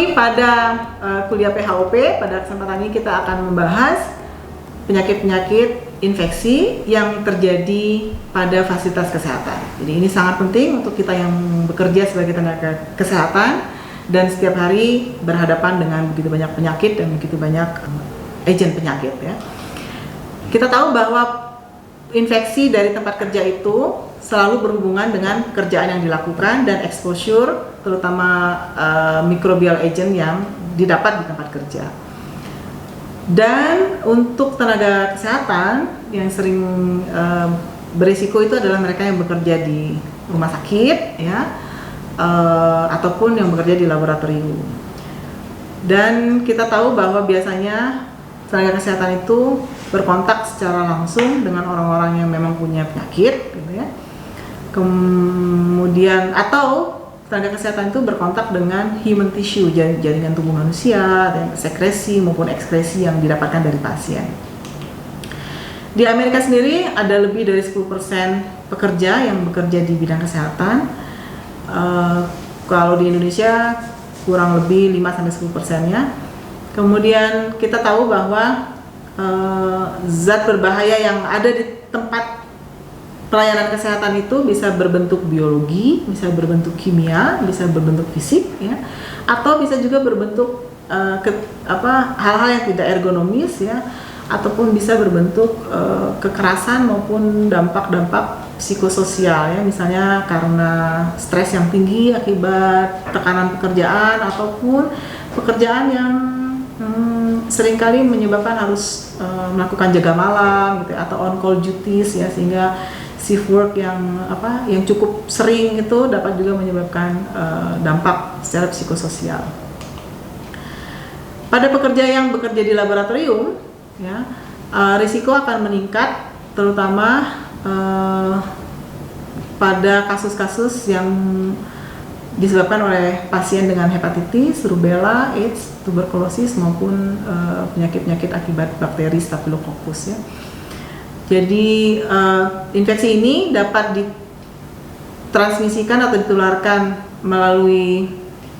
kembali pada kuliah PHOP. Pada kesempatan ini kita akan membahas penyakit-penyakit infeksi yang terjadi pada fasilitas kesehatan. Jadi ini sangat penting untuk kita yang bekerja sebagai tenaga kesehatan dan setiap hari berhadapan dengan begitu banyak penyakit dan begitu banyak agen penyakit ya. Kita tahu bahwa infeksi dari tempat kerja itu selalu berhubungan dengan pekerjaan yang dilakukan dan exposure, terutama microbial agent yang didapat di tempat kerja. Dan untuk tenaga kesehatan yang sering berisiko itu adalah mereka yang bekerja di rumah sakit, ya, ataupun yang bekerja di laboratorium. Dan kita tahu bahwa biasanya tenaga kesehatan itu berkontak secara langsung dengan orang-orang yang memang punya penyakit, gitu ya. Kemudian atau tenaga kesehatan itu berkontak dengan human tissue, jaringan tubuh manusia, dan sekresi maupun ekskresi yang didapatkan dari pasien. Di Amerika sendiri ada lebih dari 10% pekerja yang bekerja di bidang kesehatan. Kalau di Indonesia kurang lebih 5-10%-nya. Kemudian kita tahu bahwa zat berbahaya yang ada di tempat pelayanan kesehatan itu bisa berbentuk biologi, bisa berbentuk kimia, bisa berbentuk fisik, ya, atau bisa juga berbentuk hal-hal yang tidak ergonomis, ya, ataupun bisa berbentuk kekerasan maupun dampak-dampak psikososial, ya, misalnya karena stres yang tinggi akibat tekanan pekerjaan ataupun pekerjaan yang seringkali menyebabkan harus melakukan jaga malam, gitu, atau on call duties, ya, sehingga shift work yang cukup sering itu dapat juga menyebabkan dampak secara psikososial. Pada pekerja yang bekerja di laboratorium, ya, risiko akan meningkat, terutama pada kasus-kasus yang disebabkan oleh pasien dengan hepatitis, rubella, AIDS, tuberkulosis maupun penyakit-penyakit akibat bakteri Staphylococcus, ya. Jadi infeksi ini dapat ditransmisikan atau ditularkan melalui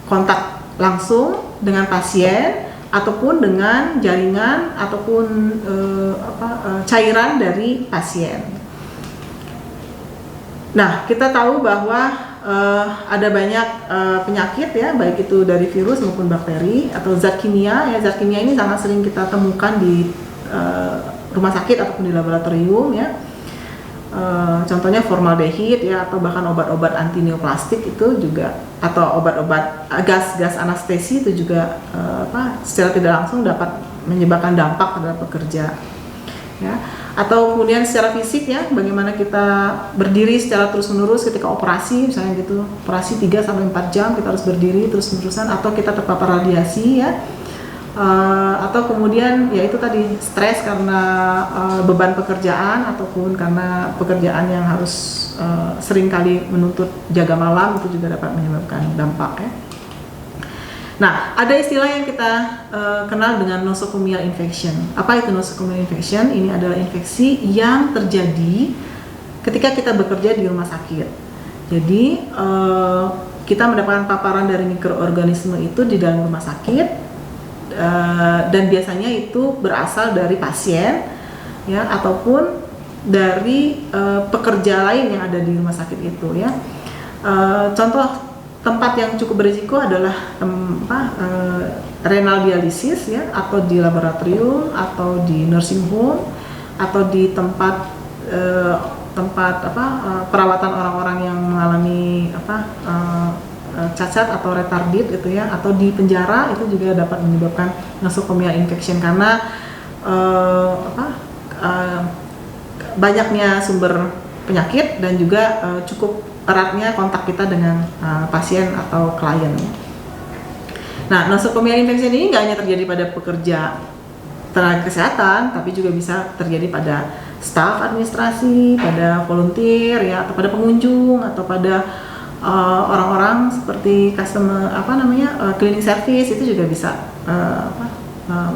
kontak langsung dengan pasien ataupun dengan jaringan ataupun cairan dari pasien. Nah, kita tahu bahwa ada banyak penyakit, ya, baik itu dari virus maupun bakteri atau zat kimia, ya. Zat kimia ini sangat sering kita temukan di rumah sakit ataupun di laboratorium, ya. Contohnya formaldehid, ya, atau bahkan obat-obat anti neoplastik itu juga, atau obat-obat gas anestesi itu juga secara tidak langsung dapat menyebabkan dampak pada pekerja, ya. Atau kemudian secara fisik, ya, bagaimana kita berdiri secara terus-menerus ketika operasi, misalnya gitu, operasi 3-4 jam kita harus berdiri terus-menerusan, atau kita terpapar radiasi, ya. Atau kemudian ya itu tadi stres karena beban pekerjaan ataupun karena pekerjaan yang harus seringkali menuntut jaga malam, itu juga dapat menyebabkan dampak, ya. Nah, ada istilah yang kita kenal dengan nosocomial infection. Apa itu nosocomial infection? Ini adalah infeksi yang terjadi ketika kita bekerja di rumah sakit. Jadi kita mendapatkan paparan dari mikroorganisme itu di dalam rumah sakit. Dan biasanya itu berasal dari pasien, ya, ataupun dari pekerja lain yang ada di rumah sakit itu, ya. Contoh tempat yang cukup berisiko adalah renal dialisis, ya, atau di laboratorium atau di nursing home atau di tempat perawatan orang-orang yang mengalami cacat atau retarded, gitu ya, atau di penjara, itu juga dapat menyebabkan nosocomial infection karena banyaknya sumber penyakit dan juga cukup eratnya kontak kita dengan pasien atau klien. Nah, nosocomial infection ini nggak hanya terjadi pada pekerja tenaga kesehatan, tapi juga bisa terjadi pada staf administrasi, pada volunteer, ya, atau pada pengunjung, atau pada orang-orang seperti customer cleaning service, itu juga bisa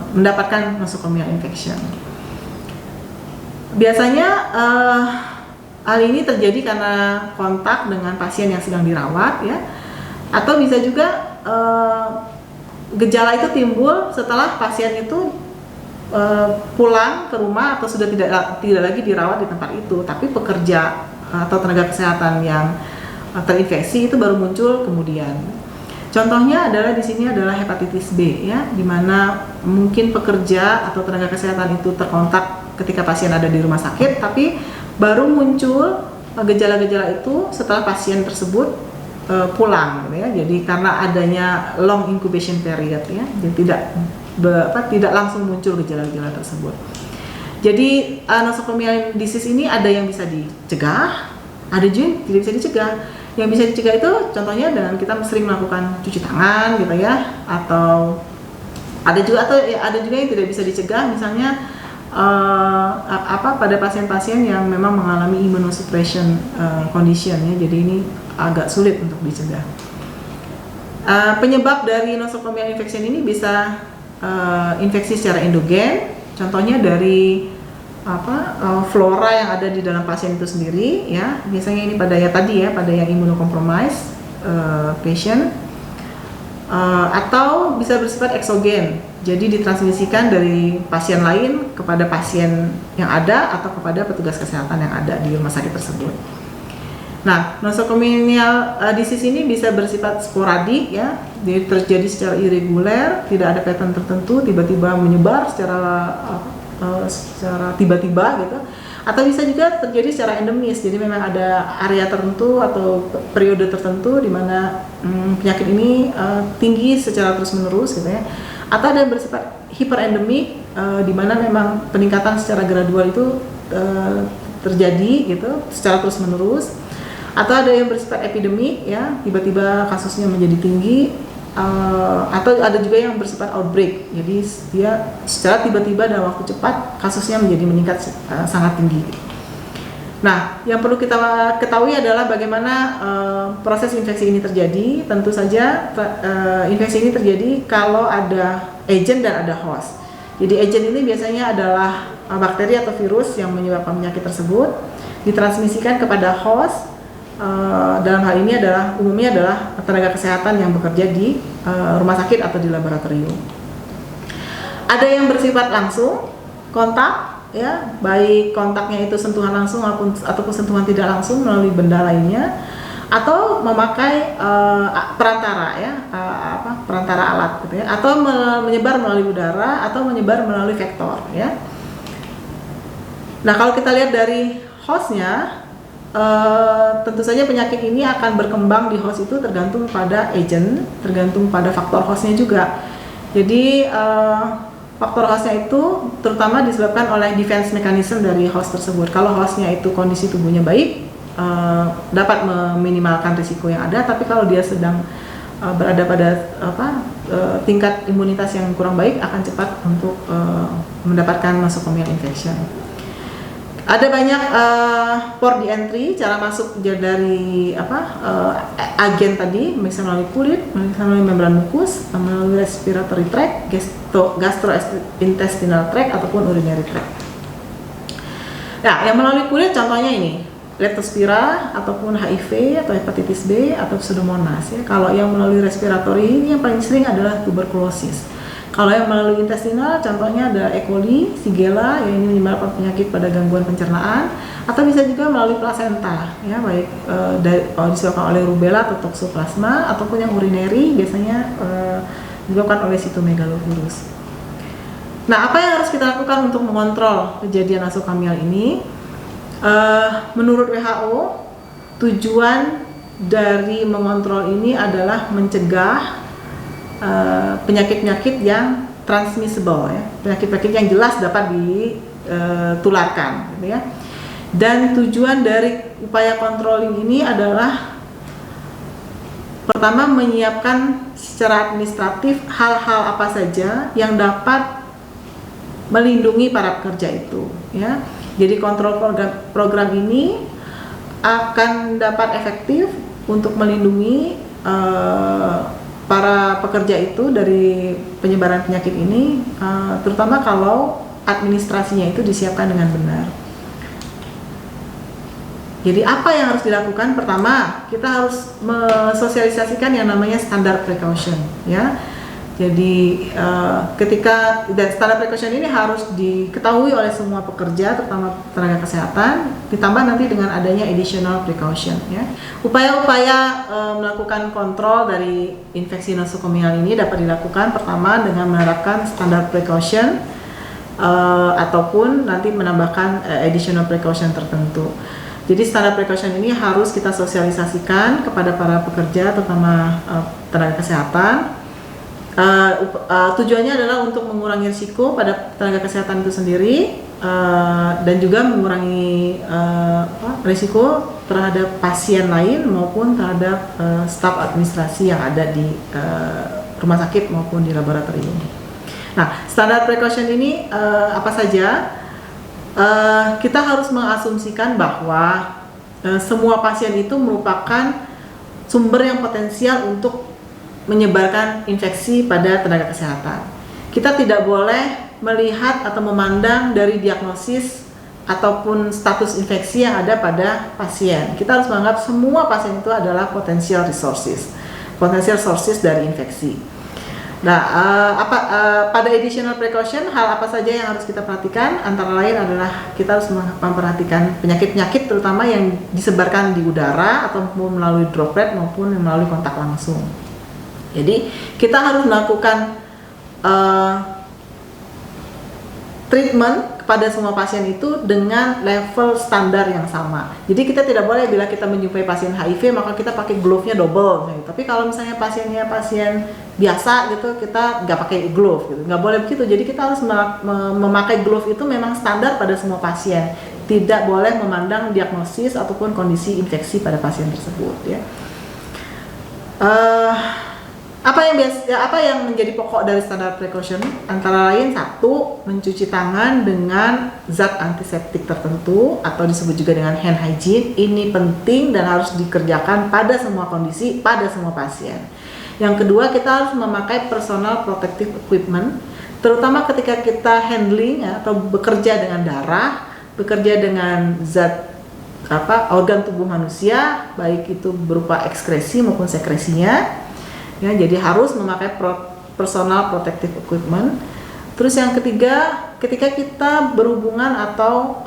mendapatkan nosocomial infection. Biasanya hal ini terjadi karena kontak dengan pasien yang sedang dirawat, ya, atau bisa juga gejala itu timbul setelah pasien itu pulang ke rumah atau sudah tidak lagi dirawat di tempat itu, tapi pekerja atau tenaga kesehatan yang terinfeksi itu baru muncul kemudian. Contohnya adalah di sini adalah hepatitis B ya, di mana mungkin pekerja atau tenaga kesehatan itu terkontak ketika pasien ada di rumah sakit, tapi baru muncul gejala-gejala itu setelah pasien tersebut pulang gitu ya. Jadi karena adanya long incubation period ya, jadi tidak langsung muncul gejala-gejala tersebut. Jadi nosocomial disease ini ada yang bisa dicegah, ada juga yang tidak bisa dicegah. Yang bisa dicegah itu contohnya dengan kita sering melakukan cuci tangan gitu ya, atau ada juga yang tidak bisa dicegah, misalnya pada pasien-pasien yang memang mengalami immunosuppression condition ya, jadi ini agak sulit untuk dicegah. Penyebab dari nosocomial infection ini bisa infeksi secara endogen, contohnya dari flora yang ada di dalam pasien itu sendiri ya, biasanya ini pada yang immunocompromised patient, atau bisa bersifat eksogen, jadi ditransmisikan dari pasien lain kepada pasien yang ada atau kepada petugas kesehatan yang ada di rumah sakit tersebut. Nah, nosocomial disease ini bisa bersifat sporadik ya, jadi terjadi secara irreguler, tidak ada pattern tertentu, tiba-tiba menyebar secara tiba-tiba gitu, atau bisa juga terjadi secara endemis, jadi memang ada area tertentu atau periode tertentu di mana penyakit ini tinggi secara terus-menerus gitu ya, atau ada yang bersifat hiperendemik di mana memang peningkatan secara gradual itu terjadi gitu secara terus-menerus, atau ada yang bersifat epidemik ya, tiba-tiba kasusnya menjadi tinggi, atau ada juga yang bersifat outbreak, jadi dia secara tiba-tiba dalam waktu cepat kasusnya menjadi meningkat sangat tinggi. Nah, yang perlu kita ketahui adalah bagaimana proses infeksi ini terjadi. Tentu saja infeksi ini terjadi kalau ada agent dan ada host. Jadi agent ini biasanya adalah bakteri atau virus yang menyebabkan penyakit tersebut, ditransmisikan kepada host. Dalam hal ini umumnya adalah tenaga kesehatan yang bekerja di rumah sakit atau di laboratorium. Ada yang bersifat langsung kontak ya, baik kontaknya itu sentuhan langsung ataupun sentuhan tidak langsung melalui benda lainnya, atau memakai perantara ya, perantara alat gitu ya, atau menyebar melalui udara atau menyebar melalui vektor ya. Nah, kalau kita lihat dari hostnya, tentu saja penyakit ini akan berkembang di host itu tergantung pada agent, tergantung pada faktor hostnya juga. Jadi faktor hostnya itu terutama disebabkan oleh defense mechanism dari host tersebut. Kalau hostnya itu kondisi tubuhnya baik, dapat meminimalkan risiko yang ada. Tapi kalau dia sedang berada pada tingkat imunitas yang kurang baik, akan cepat untuk mendapatkan nosocomial infection. Ada banyak port di entry, cara masuk dari agen tadi, bisa melalui kulit, bisa melalui membran mukus, melalui respiratory tract, gastrointestinal tract ataupun urinary tract. Nah, yang melalui kulit contohnya ini, leptospira ataupun HIV atau hepatitis B atau pseudomonas ya. Kalau yang melalui respiratory ini yang paling sering adalah tuberkulosis. Kalau yang melalui intestinal contohnya ada E. coli, Shigella yang ini menyebabkan penyakit pada gangguan pencernaan, atau bisa juga melalui plasenta ya, baik disebabkan oleh rubella atau toxoplasma, ataupun yang urinary biasanya disebabkan oleh cytomegalovirus. Nah, apa yang harus kita lakukan untuk mengontrol kejadian nosocomial ini? Menurut WHO, tujuan dari mengontrol ini adalah mencegah penyakit-penyakit yang transmissible ya, penyakit-penyakit yang jelas dapat ditularkan gitu ya. Dan tujuan dari upaya controlling ini adalah pertama menyiapkan secara administratif hal-hal apa saja yang dapat melindungi para pekerja itu ya. Jadi kontrol program ini akan dapat efektif untuk melindungi para pekerja itu dari penyebaran penyakit ini, terutama kalau administrasinya itu disiapkan dengan benar. Jadi apa yang harus dilakukan? Pertama, kita harus mensosialisasikan yang namanya standar precaution ya. Jadi ketika dan standar precaution ini harus diketahui oleh semua pekerja, terutama tenaga kesehatan, ditambah nanti dengan adanya additional precaution ya. Upaya-upaya melakukan kontrol dari infeksi nosokomial ini dapat dilakukan pertama dengan menerapkan standar precaution ataupun nanti menambahkan additional precaution tertentu. Jadi standar precaution ini harus kita sosialisasikan kepada para pekerja, terutama tenaga kesehatan. Tujuannya adalah untuk mengurangi risiko pada tenaga kesehatan itu sendiri dan juga mengurangi risiko terhadap pasien lain maupun terhadap staf administrasi yang ada di rumah sakit maupun di laboratorium. Nah, standar precaution ini apa saja? Kita harus mengasumsikan bahwa semua pasien itu merupakan sumber yang potensial untuk menyebarkan infeksi pada tenaga kesehatan. Kita tidak boleh melihat atau memandang dari diagnosis ataupun status infeksi yang ada pada pasien. Kita harus menganggap semua pasien itu adalah potential sources dari infeksi. Nah, pada additional precaution, hal apa saja yang harus kita perhatikan? Antara lain adalah kita harus memperhatikan penyakit-penyakit terutama yang disebarkan di udara ataupun melalui droplet maupun melalui kontak langsung. Jadi kita harus melakukan treatment kepada semua pasien itu dengan level standar yang sama. Jadi kita tidak boleh bila kita menjumpai pasien HIV maka kita pakai glove-nya double. Gitu. Tapi kalau misalnya pasiennya pasien biasa gitu kita nggak pakai glove, gitu. Nggak boleh begitu. Jadi kita harus memakai glove itu memang standar pada semua pasien. Tidak boleh memandang diagnosis ataupun kondisi infeksi pada pasien tersebut. Ya. Apa yang menjadi pokok dari standar precaution? Antara lain satu, mencuci tangan dengan zat antiseptik tertentu atau disebut juga dengan hand hygiene. Ini penting dan harus dikerjakan pada semua kondisi, pada semua pasien. Yang kedua, kita harus memakai personal protective equipment, terutama ketika kita handling atau bekerja dengan darah, bekerja dengan zat organ tubuh manusia, baik itu berupa ekskresi maupun sekresinya. Ya, jadi harus memakai personal protective equipment. Terus yang ketiga, ketika kita berhubungan atau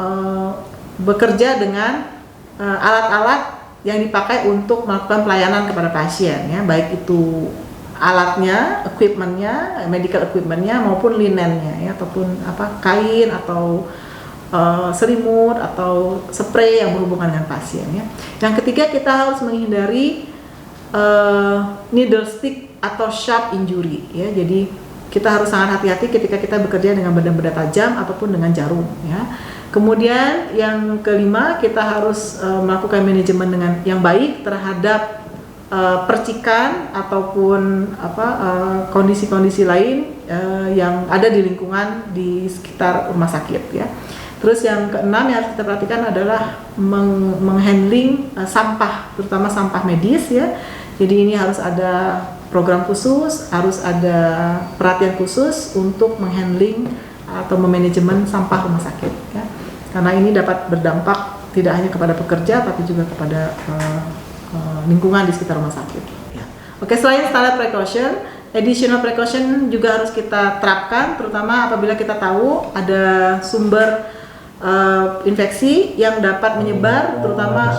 bekerja dengan alat-alat yang dipakai untuk melakukan pelayanan kepada pasien, ya, baik itu alatnya, equipmentnya, medical equipmentnya maupun linennya, ya, ataupun kain atau selimut atau spray yang berhubungan dengan pasien. Ya. Yang ketiga, kita harus menghindari needle stick atau sharp injury, ya. Jadi kita harus sangat hati-hati ketika kita bekerja dengan benda-benda tajam ataupun dengan jarum, ya. Kemudian yang kelima, kita harus melakukan manajemen dengan yang baik terhadap percikan ataupun kondisi-kondisi lain yang ada di lingkungan di sekitar rumah sakit, ya. Terus yang keenam yang harus kita perhatikan adalah menghandling sampah, terutama sampah medis, ya. Jadi ini harus ada program khusus, harus ada perhatian khusus untuk menghandling atau memanajemen sampah rumah sakit, ya. Karena ini dapat berdampak tidak hanya kepada pekerja tapi juga kepada lingkungan di sekitar rumah sakit. Ya. Oke, selain standard precaution, additional precaution juga harus kita terapkan, terutama apabila kita tahu ada sumber infeksi yang dapat menyebar, terutama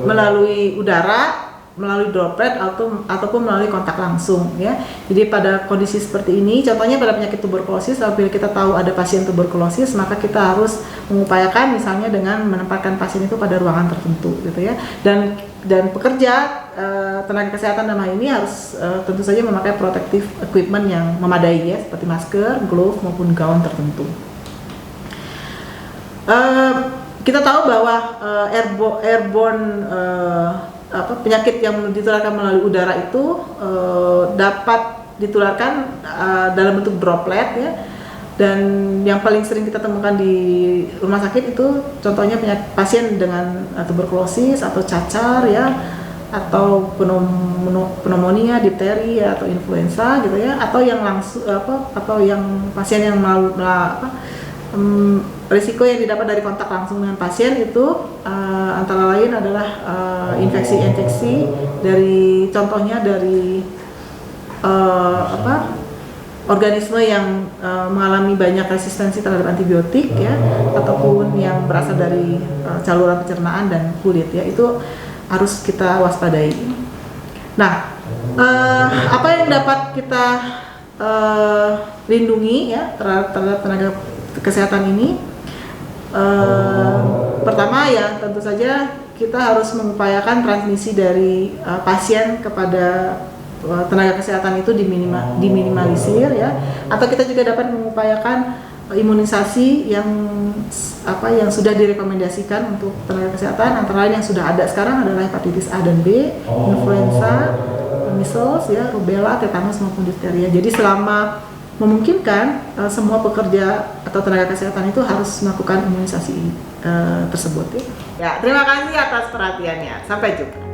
melalui udara, melalui droplet ataupun melalui kontak langsung, ya. Jadi pada kondisi seperti ini, contohnya pada penyakit tuberkulosis, apabila kita tahu ada pasien tuberkulosis, maka kita harus mengupayakan misalnya dengan menempatkan pasien itu pada ruangan tertentu, gitu ya. Dan pekerja tenaga kesehatan dalam hal ini harus tentu saja memakai protective equipment yang memadai, ya, seperti masker, glove maupun gaun tertentu. Kita tahu bahwa airborne penyakit yang ditularkan melalui udara itu dapat ditularkan dalam bentuk droplet, ya. Dan yang paling sering kita temukan di rumah sakit itu contohnya pasien dengan tuberkulosis atau cacar, ya, atau pneumonia, difteri, ya, atau influenza, gitu ya, atau yang langsung atau yang pasien yang risiko yang didapat dari kontak langsung dengan pasien itu antara lain adalah infeksi-infeksi dari contohnya dari organisme yang mengalami banyak resistensi terhadap antibiotik ya, ataupun yang berasal dari saluran pencernaan dan kulit ya, itu harus kita waspadai. Nah, apa yang dapat kita lindungi ya terhadap tenaga kesehatan ini? Pertama ya tentu saja kita harus mengupayakan transmisi dari pasien kepada tenaga kesehatan itu diminimalisir ya, atau kita juga dapat mengupayakan imunisasi yang sudah direkomendasikan untuk tenaga kesehatan, antara lain yang sudah ada sekarang adalah hepatitis A dan B, influenza, measles ya, rubella, tetanus maupun difteria. Jadi selama memungkinkan semua pekerja atau tenaga kesehatan itu harus melakukan imunisasi tersebut ya. Ya, terima kasih atas perhatiannya. Sampai jumpa.